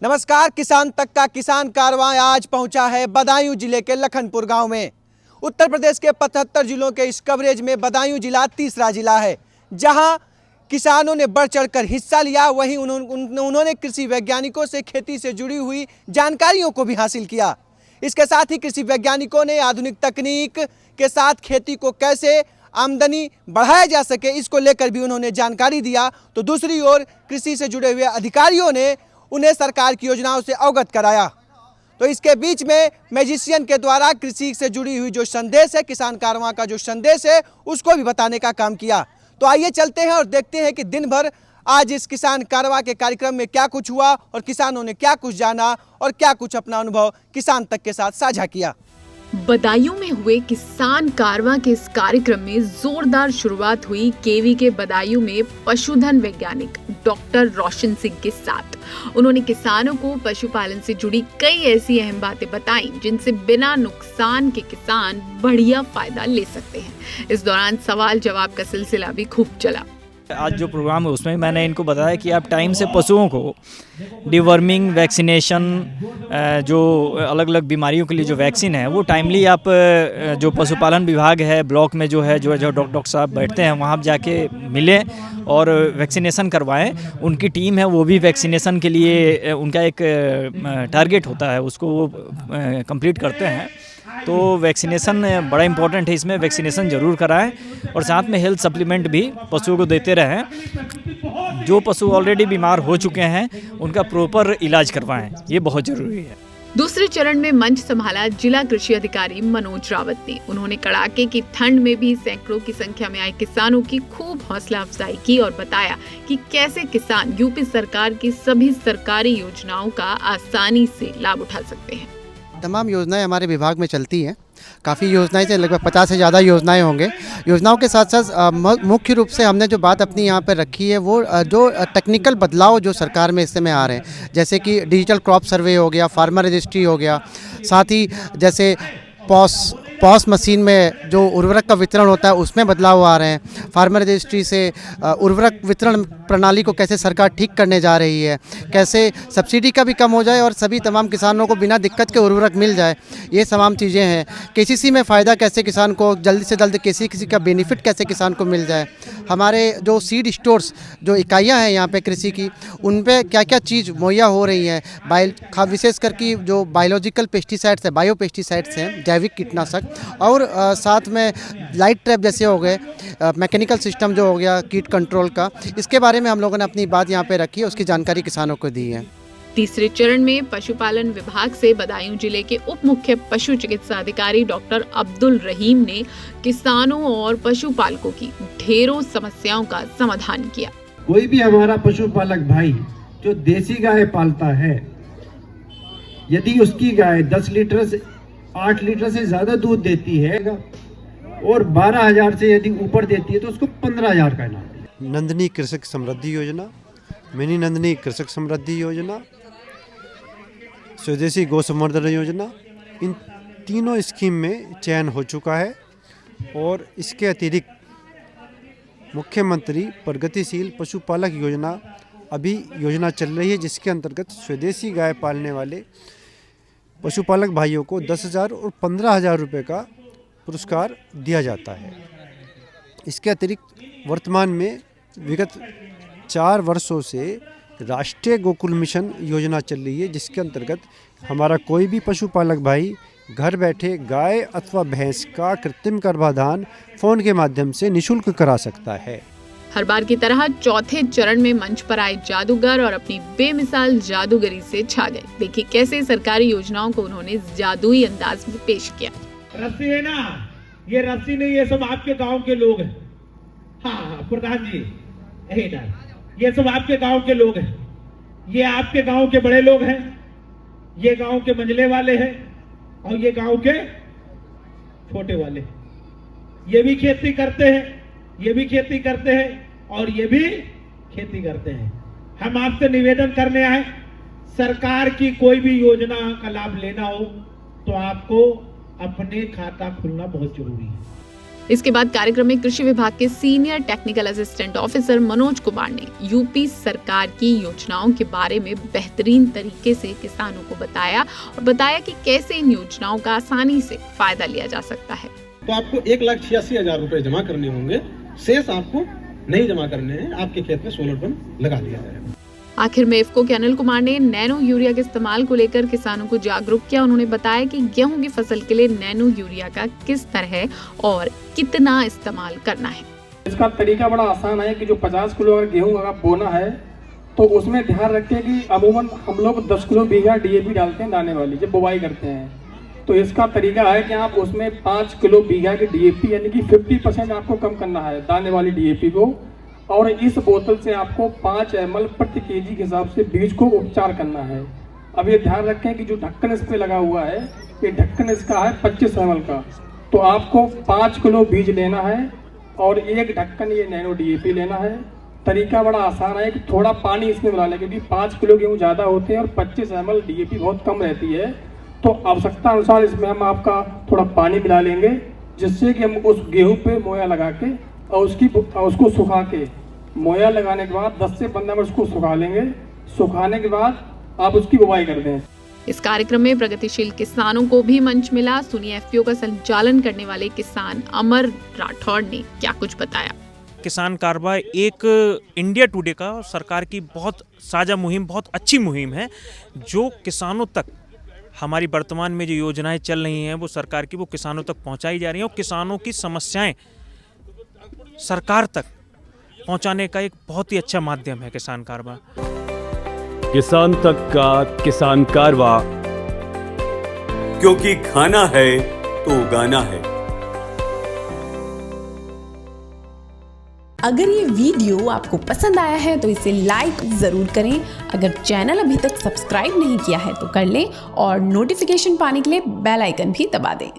नमस्कार, किसान तक का किसान कारवां आज पहुंचा है बदायूं जिले के लखनपुर गांव में। उत्तर प्रदेश के 75 जिलों के इस कवरेज में बदायूं जिला तीसरा जिला है, जहां किसानों ने बढ़ चढ़कर हिस्सा लिया। वहीं उन्होंने कृषि वैज्ञानिकों से खेती से जुड़ी हुई जानकारियों को भी हासिल किया। इसके साथ ही कृषि वैज्ञानिकों ने आधुनिक तकनीक के साथ खेती को कैसे आमदनी बढ़ाया जा सके, इसको लेकर भी उन्होंने जानकारी दिया। तो दूसरी ओर कृषि से जुड़े हुए अधिकारियों ने उन्हें सरकार की योजनाओं से अवगत कराया। तो इसके बीच में मैजिशियन के द्वारा कृषि से जुड़ी हुई जो संदेश है, किसान कारवां का जो संदेश है, उसको भी बताने का काम किया। तो आइए चलते हैं और देखते हैं कि दिन भर आज इस किसान कारवां के कार्यक्रम में क्या कुछ हुआ और किसानों ने क्या कुछ जाना और क्या कुछ अपना अनुभव किसान तक के साथ साझा किया। बदायूं में हुए किसान कारवां के इस कार्यक्रम में जोरदार शुरुआत हुई केवी के बदायूं में पशुधन वैज्ञानिक डॉक्टर रोशन सिंह के साथ। उन्होंने किसानों को पशुपालन से जुड़ी कई ऐसी अहम बातें बताई जिनसे बिना नुकसान के किसान बढ़िया फायदा ले सकते हैं। इस दौरान सवाल जवाब का सिलसिला भी खूब चला। आज जो प्रोग्राम है उसमें मैंने इनको बताया कि आप टाइम से पशुओं को डिवर्मिंग वैक्सीनेशन, जो अलग अलग बीमारियों के लिए जो वैक्सीन है वो टाइमली आप जो पशुपालन विभाग है ब्लॉक में जो है जो डॉक्टर साहब बैठते हैं वहाँ जाके मिलें और वैक्सीनेशन करवाएं। उनकी टीम है वो भी वैक्सीनेशन के लिए उनका एक टारगेट होता है, उसको वो कंप्लीट करते हैं। तो वैक्सीनेशन बड़ा इंपॉर्टेंट है, इसमें वैक्सीनेशन ज़रूर कराएं और साथ में हेल्थ सप्लीमेंट भी पशुओं को देते रहें। जो पशु ऑलरेडी बीमार हो चुके हैं उनका प्रॉपर इलाज करवाएं, ये बहुत ज़रूरी है। दूसरे चरण में मंच संभाला जिला कृषि अधिकारी मनोज रावत ने। उन्होंने कड़ाके की ठंड में भी सैकड़ों की संख्या में आए किसानों की खूब हौसला अफजाई की और बताया कि कैसे किसान यूपी सरकार की सभी सरकारी योजनाओं का आसानी से लाभ उठा सकते हैं। तमाम योजनाएं हमारे विभाग में चलती हैं, काफ़ी योजनाएं से लगभग 50 से ज़्यादा योजनाएं होंगे। योजनाओं के साथ साथ मुख्य रूप से हमने जो बात अपनी यहाँ पर रखी है वो जो टेक्निकल बदलाव जो सरकार में इस समय आ रहे हैं, जैसे कि डिजिटल क्रॉप सर्वे हो गया, फार्मर रजिस्ट्री हो गया, साथ ही जैसे पॉस मशीन में जो उर्वरक का वितरण होता है उसमें बदलाव आ रहे हैं। फार्मर रजिस्ट्री से उर्वरक वितरण प्रणाली को कैसे सरकार ठीक करने जा रही है, कैसे सब्सिडी का भी कम हो जाए और सभी तमाम किसानों को बिना दिक्कत के उर्वरक मिल जाए, ये तमाम चीज़ें हैं। केसीसी में फ़ायदा कैसे किसान को जल्दी से जल्द केसीसी का बेनिफिट कैसे किसान को मिल जाए। हमारे जो सीड स्टोर्स जो इकाइयाँ हैं यहाँ पे कृषि की, उन पे क्या क्या चीज़ मुहैया हो रही है। विशेष करके जो बायोलॉजिकल पेस्टिसाइड्स है, बायो पेस्टिसाइड्स हैं, जैविक कीटनाशक, और साथ में लाइट ट्रैप जैसे हो गए, मैकेनिकल सिस्टम जो हो गया कीट कंट्रोल का, इसके बारे में हम लोगों ने अपनी बात यहाँ पे रखी है, उसकी जानकारी किसानों को दी है। तीसरे चरण में पशुपालन विभाग से बदायूं जिले के उप मुख्य पशु चिकित्सा अधिकारी डॉक्टर अब्दुल रहीम ने किसानों और पशुपालकों की ढेरों समस्याओं का समाधान किया। कोई भी हमारा पशुपालक भाई जो देसी गाय पालता है, यदि उसकी गाय 10 लीटर से 8 लीटर से ज्यादा दूध देती है और 12,000 से यदि ऊपर देती है तो उसको 15,000 का इनाम। नंदिनी कृषक समृद्धि योजना, मिनी नंदिनी कृषक समृद्धि योजना, स्वदेशी गौ संवर्धन योजना, इन तीनों स्कीम में चयन हो चुका है। और इसके अतिरिक्त मुख्यमंत्री प्रगतिशील पशुपालक योजना अभी योजना चल रही है, जिसके अंतर्गत स्वदेशी गाय पालने वाले पशुपालक भाइयों को 10,000 और 15,000 रुपये का पुरस्कार दिया जाता है। इसके अतिरिक्त वर्तमान में विगत 4 वर्षों से राष्ट्रीय गोकुल मिशन योजना चल रही है, जिसके अंतर्गत हमारा कोई भी पशुपालक भाई घर बैठे गाय अथवा भैंस का कृत्रिम गर्भाधान फ़ोन के माध्यम से निःशुल्क करा सकता है। हर बार की तरह चौथे चरण में मंच पर आए जादूगर और अपनी बेमिसाल जादूगरी से छा गए। देखिए कैसे सरकारी योजनाओं को उन्होंने जादुई अंदाज में पेश किया। रस्सी है ना, ये रस्सी नहीं, ये सब आपके गांव के लोग हैं। हाँ प्रधान जी, ये सब आपके गांव के लोग हैं, ये आपके गांव के बड़े लोग हैं, ये गांव के मंझले वाले हैं और ये गांव के छोटे वाले। ये भी खेती करते हैं, ये भी खेती करते हैं और ये भी खेती करते हैं। हम आपसे निवेदन करने आए, सरकार की कोई भी योजना का लाभ लेना हो तो आपको अपने खाता खुलना बहुत जरूरी है। इसके बाद कार्यक्रम में कृषि विभाग के senior technical assistant officer Manoj Kumar ने यूपी सरकार की योजनाओं के बारे में बेहतरीन तरीके से किसानों को बताया और बताया कि कैसे इन योजनाओं का आसानी से फायदा लिया जा सकता है। तो आपको 1,86,000 रुपए जमा करने होंगे, शेष आपको नहीं जमा करने हैं। आपके खेत में सोलर पंप लगा दिया जाएगा। आखिर में इफ्को के अनिल कुमार ने नैनो यूरिया के इस्तेमाल को लेकर किसानों को जागरूक किया। उन्होंने बताया कि गेहूं की फसल के लिए नैनो यूरिया का किस तरह और कितना इस्तेमाल करना है। इसका तरीका बड़ा आसान है कि जो 50 किलो अगर गेहूं अगर बोना है तो उसमें ध्यान रखें कि अमूमन हम लोग 10 किलो बीघा डीएपी डालते हैं दाने वाली जब बुवाई करते हैं। तो इसका तरीका है कि आप उसमें 5 किलो बीघा की डीएपी यानी कि 50% आपको कम करना है दाने वाली डीएपी को, और इस बोतल से आपको 5 ml प्रति केजी के हिसाब से बीज को उपचार करना है। अब ये ध्यान रखें कि जो ढक्कन इस पे लगा हुआ है ये ढक्कन इसका है 25 ml का, तो आपको 5 किलो बीज लेना है और 1 ढक्कन ये नैनो डीएपी लेना है। तरीका बड़ा आसान है कि थोड़ा पानी इसमें मिला लें क्योंकि 5 किलो गेहूँ ज़्यादा होते हैं और 25 ml डीएपी बहुत कम रहती है। तो आवश्यकता अनुसार इसमें हम आपका थोड़ा पानी मिला लेंगे जिससे कि हम उस गेहूँ पे मोया लगा के और उसको सुखा के, मोया लगाने के बाद 10 से 15 मिनट उसको सुखा लेंगे। सुखाने के बाद आप उसकी बुवाई कर दें। इस कार्यक्रम में प्रगतिशील किसानों को भी मंच मिला। सुनिए एफपीओ का संचालन करने वाले किसान अमर राठौड़ ने क्या कुछ बताया। किसान कार्बा एक इंडिया टुडे का सरकार की बहुत साझा मुहिम, बहुत अच्छी मुहिम है जो किसानों तक हमारी वर्तमान में जो योजनाएं चल रही हैं वो सरकार की, वो किसानों तक पहुंचाई जा रही हैं और किसानों की समस्याएं सरकार तक पहुंचाने का एक बहुत ही अच्छा माध्यम है किसान कार्बा। किसान तक का किसान कार्बा, क्योंकि खाना है तो उगाना है। अगर ये वीडियो आपको पसंद आया है तो इसे लाइक ज़रूर करें। अगर चैनल अभी तक सब्सक्राइब नहीं किया है तो कर लें और नोटिफिकेशन पाने के लिए बेल आइकन भी दबा दें।